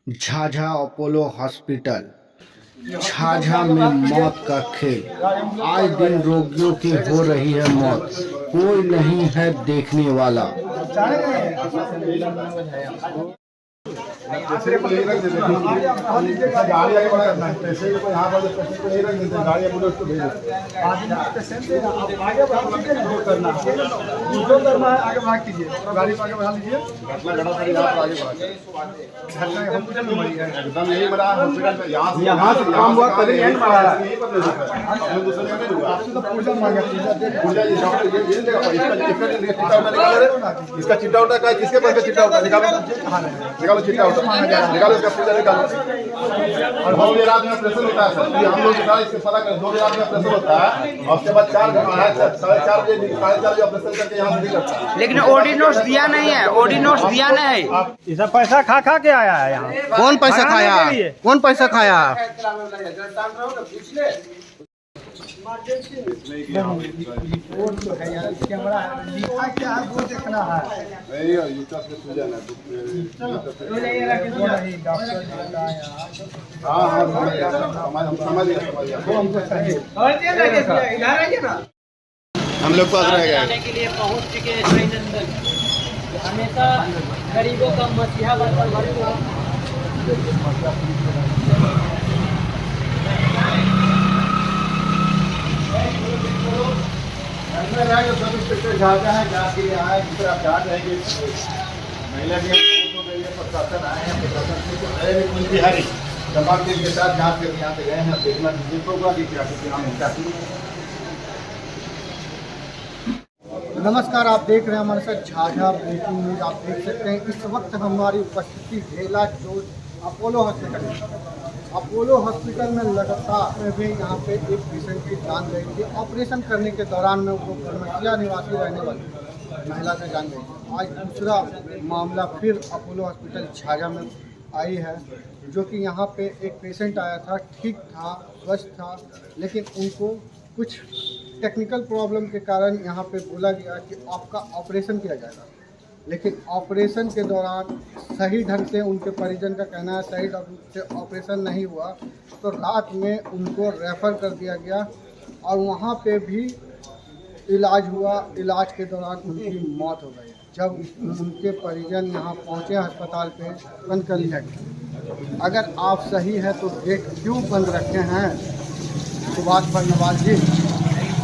Jhajha Apollo hospital Jhajha में मौत का खेल। आए दिन रोगियों की हो रही है मौत, कोई नहीं है देखने वाला। पेशेंट को यही रख देते हैं, गाड़ी आगे बढ़ा करना है, पेशेंट को यहाँ पर पेशेंट को यही रख देते हैं, गाड़ी एम्बुलेंस को भेज देते हैं। पेशेंट से आगे बढ़ा लीजिए, जो करना है आगे बढ़ा कीजिए, गाड़ी को आगे बढ़ा लीजिए। घटना घटा सर यहाँ पर आगे बढ़ा, घटना हॉस्पिटल में मरी है, एकदम यही मरा हॉस्पिटल में, यहाँ से काम हुआ तभी यहीं मरा है, यहीं पर ले सकता है, अपने दूसरे जगह नहीं हुआ। तो पूजा मांगा, पूजा जी डॉक्टर ये जगह इसका चिट्ठा उठा का किसके पास का चिट्ठा उठा निकालो चिट्ठा उठा निकालो इसका पूजा निकालो। और 2 बजे रात में प्रेशर होता है सर, हम लोग इसके पता कर 2 बजे रात में प्रेशर होता है और उसके बाद 4:30 बजे ऑपरेशन करके यहाँ से निकलता है। लेकिन ओडी नोट्स दिया नहीं है, ओडी नोट्स दिया नहीं है। ये सब पैसा खा खा के आया है यहाँ। कौन पैसा खाया? कौन पैसा खाया? कैमरा लिखा क्या है वो देखना है। हम लोग पास रह गए के लिए पहुंच चुके हैं भाई नंदन, हमेशा गरीबों का मसीहा बनकर भरे हुआ। सब इंस्पेक्टर झाझा है, जांच के लिए आए, जिस आप जांच रहेंगे महिला के प्रशासन आए हैं, प्रशासन बिहारी तमाम के साथ जांच करके यहाँ पे गए हैं। देखना होगा कि क्या नमस्कार, आप देख रहे हैं हमारे साथ झाझा ब्रेकिंग न्यूज। आप देख सकते हैं इस वक्त हमारी उपस्थिति ढेला जो अपोलो हॉस्पिटल है। अपोलो हॉस्पिटल में लगातार में भी यहाँ पे एक पेशेंट की जान गई थी। ऑपरेशन करने के दौरान में वो खरमसिया निवासी रहने वाली महिला से जान गई। आज दूसरा मामला फिर अपोलो हॉस्पिटल झाझा में आई है, जो कि यहाँ पे एक पेशेंट आया था, ठीक था, स्वस्थ था, लेकिन उनको कुछ टेक्निकल प्रॉब्लम के कारण यहाँ पे बोला गया कि आपका ऑपरेशन किया जाएगा। लेकिन ऑपरेशन के दौरान सही ढंग से उनके परिजन का कहना है सही ढंग से ऑपरेशन नहीं हुआ, तो रात में उनको रेफ़र कर दिया गया और वहाँ पे भी इलाज हुआ। इलाज के दौरान उनकी मौत हो गई। जब उनके परिजन यहाँ पहुँचे अस्पताल पे, बंद कर लिया गया। अगर आप सही है तो गेट क्यों बंद रखे हैं? सुभाष बर्नवाल जी,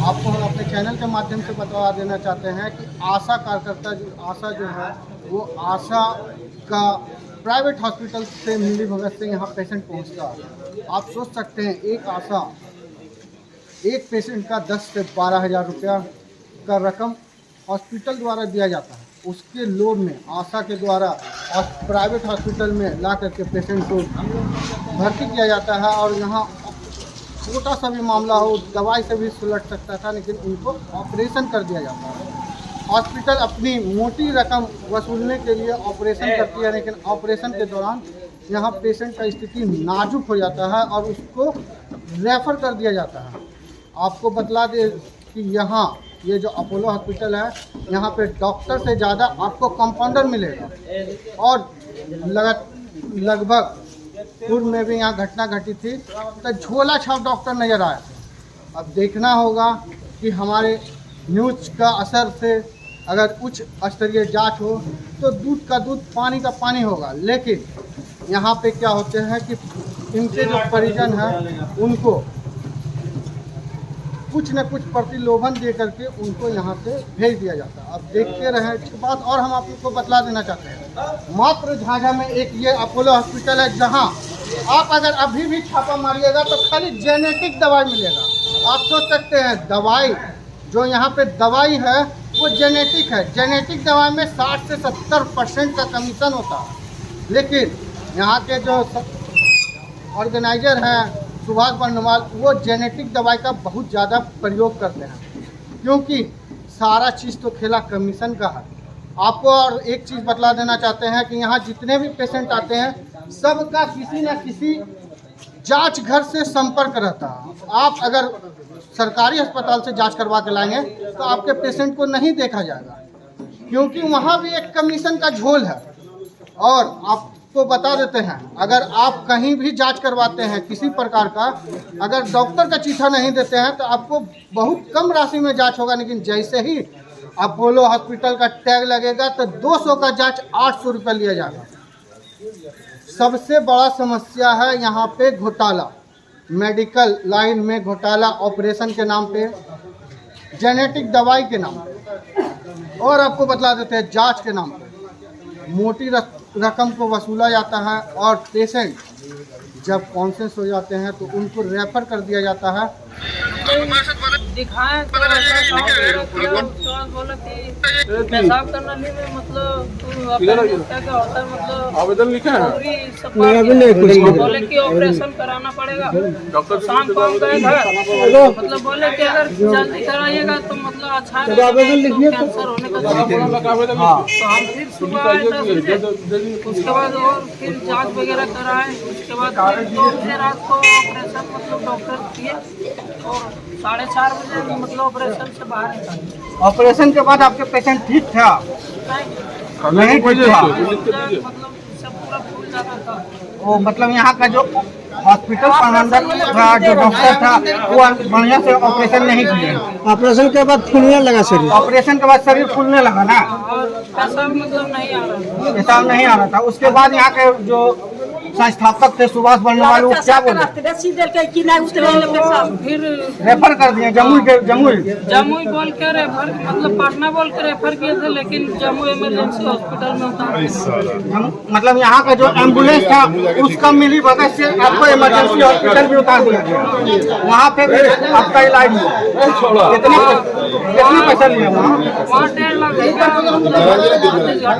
आपको हम अपने चैनल के माध्यम से बता देना चाहते हैं कि आशा कार्यकर्ता आशा जो है वो आशा का प्राइवेट हॉस्पिटल से मिली भगत से यहाँ पेशेंट पहुँचता है। आप सोच सकते हैं एक आशा एक पेशेंट का 10 से 12 हज़ार रुपया का रकम हॉस्पिटल द्वारा दिया जाता है। उसके लोड में आशा के द्वारा और प्राइवेट हॉस्पिटल में ला करके पेशेंट को भर्ती किया जाता है और यहाँ छोटा सा भी मामला हो दवाई से भी सुलट सकता था, लेकिन उनको ऑपरेशन कर दिया जाता है। हॉस्पिटल अपनी मोटी रकम वसूलने के लिए ऑपरेशन करती है, लेकिन ऑपरेशन के दौरान यहाँ पेशेंट का स्थिति नाजुक हो जाता है और उसको रेफ़र कर दिया जाता है। आपको बतला दे कि यहाँ ये जो अपोलो हॉस्पिटल है, यहाँ पे डॉक्टर से ज़्यादा आपको कंपाउंडर मिलेगा। और लगभग पूर्व में भी यहाँ घटना घटी थी तो झोला छाप डॉक्टर नज़र आया। अब देखना होगा कि हमारे न्यूज़ का असर से अगर उच्च स्तरीय जांच हो तो दूध का दूध पानी का पानी होगा। लेकिन यहाँ पे क्या होते हैं कि इनके जो परिजन हैं उनको कुछ न कुछ प्रतिलोभन दे करके उनको यहाँ से भेज दिया जाता है। अब देखते रहें। एक बात और हम आपको बतला देना चाहते हैं, मात्र झाझा में एक ये अपोलो हॉस्पिटल है जहाँ आप अगर अभी भी छापा मारिएगा तो खाली जेनेटिक दवाई मिलेगा। आप सोच सकते हैं दवाई जो यहाँ पे दवाई है वो जेनेटिक है। जेनेटिक दवाई में 60 से 70% का कमीशन होता है। लेकिन यहाँ के जो ऑर्गेनाइजर हैं सुभाष बर्नवाल, वो जेनेटिक दवाई का बहुत ज़्यादा प्रयोग करते हैं, क्योंकि सारा चीज़ तो खेला कमीशन का है। आपको और एक चीज़ बतला देना चाहते हैं कि यहाँ जितने भी पेशेंट आते हैं सबका किसी न किसी जांच घर से संपर्क रहता है। आप अगर सरकारी अस्पताल से जांच करवा के लाएंगे तो आपके पेशेंट को नहीं देखा जाएगा, क्योंकि वहाँ भी एक कमीशन का झोल है। और आप आपको बता देते हैं, अगर आप कहीं भी जांच करवाते हैं किसी प्रकार का, अगर डॉक्टर का चिट्ठा नहीं देते हैं तो आपको बहुत कम राशि में जांच होगा, लेकिन जैसे ही अपोलो हॉस्पिटल का टैग लगेगा तो 200 का जांच 800 रुपये लिया जाएगा। सबसे बड़ा समस्या है यहाँ पे घोटाला, मेडिकल लाइन में घोटाला, ऑपरेशन के नाम पे, जेनेटिक दवाई के नाम पे, और आपको बतला देते हैं जांच के नाम पे मोटी रकम को वसूला जाता है, और पेशेंट जब कॉन्शियस हो जाते हैं तो उनको रेफर कर दिया जाता है। दिखाएं तो ऐसा बोला कि पेशाब करना नहीं में मतलब क्या होता है, मतलब आवेदन लिखा है बोले कि ऑपरेशन कराना पड़ेगा। डॉक्टर शाम को हम गए घर, मतलब बोले कि अगर जल्दी कराइएगा तो मतलब अच्छा रहेगा, कैंसर होने का। तो हम फिर सुबह 10 बजे, उसके बाद और फिर जांच वगैरह कराए, उसके बाद फिर 2 बजे रात को ऑपरेशन मतलब डॉक्टर किए, और 4:30 बजे मतलब ऑपरेशन से बाहर निकाले। ऑपरेशन के बाद आपके पेशेंट ठीक था? नहीं ठीक था, मतलब सब पूरा फूल जाता था। वो मतलब यहाँ का जो हॉस्पिटल प्रबंधक था, जो डॉक्टर था, वो बढ़िया से ऑपरेशन नहीं किए। ऑपरेशन के बाद फूलने लगा शरीर, ऑपरेशन के बाद शरीर फूलने लगा ना, और पेशाब मतलब नहीं आ रहा था, पेशाब नहीं आ रहा था। उसके बाद यहाँ के जो संस्थापक थे सुभाष बर्णवाल, वो क्या बोले? फिर रेफर कर दिए जमुई बोल के रेफर, मतलब पटना बोल के रेफर किए थे, लेकिन जम्मू इमरजेंसी हॉस्पिटल में था। मतलब यहाँ का जो एम्बुलेंस था उसका मिली भगत से आपको इमरजेंसी हॉस्पिटल भी उतार दिया गया। वहाँ पे भी आपका इलाज हुआ। कितने पैसा लिया वहाँ? 1.5 लाख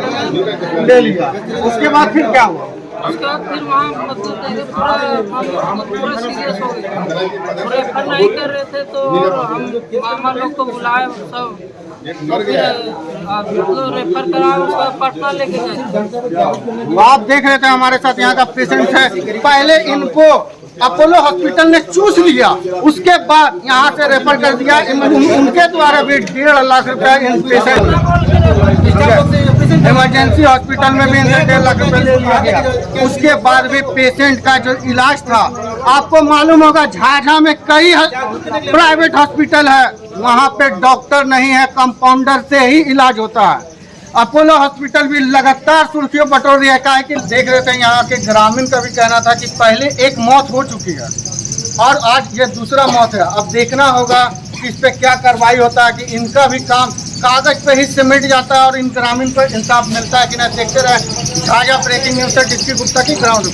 ले लिया। उसके बाद फिर क्या हुआ? उसके बाद फिर वहाँ मतलब पूरा सीरियस हो गया, रेफर नहीं कर रहे थे, तो हम मामा लोग को बुलाए, सब फिर रेफर करा, उसको पटना लेके गए। आप देख रहे थे हमारे साथ यहाँ का पेशेंट है, पहले इनको अपोलो हॉस्पिटल ने चूस लिया, उसके बाद यहाँ से रेफर कर दिया। उनके द्वारा भी 1.5 लाख रुपया इन पेशेंट इमरजेंसी हॉस्पिटल में भी इनसे 1.5 लाख रुपया ले लिया गया। उसके बाद भी पेशेंट का जो इलाज था, आपको मालूम होगा झाझा में कई प्राइवेट हॉस्पिटल है, वहाँ पे डॉक्टर नहीं है, कंपाउंडर से ही इलाज होता है। अपोलो हॉस्पिटल भी लगातार सुर्खियों बटोर रही है। काहे कि देख रहे थे यहाँ के ग्रामीण का भी कहना था कि पहले एक मौत हो चुकी है और आज ये दूसरा मौत है। अब देखना होगा कि इस पे क्या कार्रवाई होता है, कि इनका भी काम कागज पे ही सिमट जाता है और इन ग्रामीण को इंसाफ मिलता है कि नहीं। देखते रहे झाझा ब्रेकिंग न्यूज से डिस्ट्रिक्ट गुप्ता की ग्राउंड।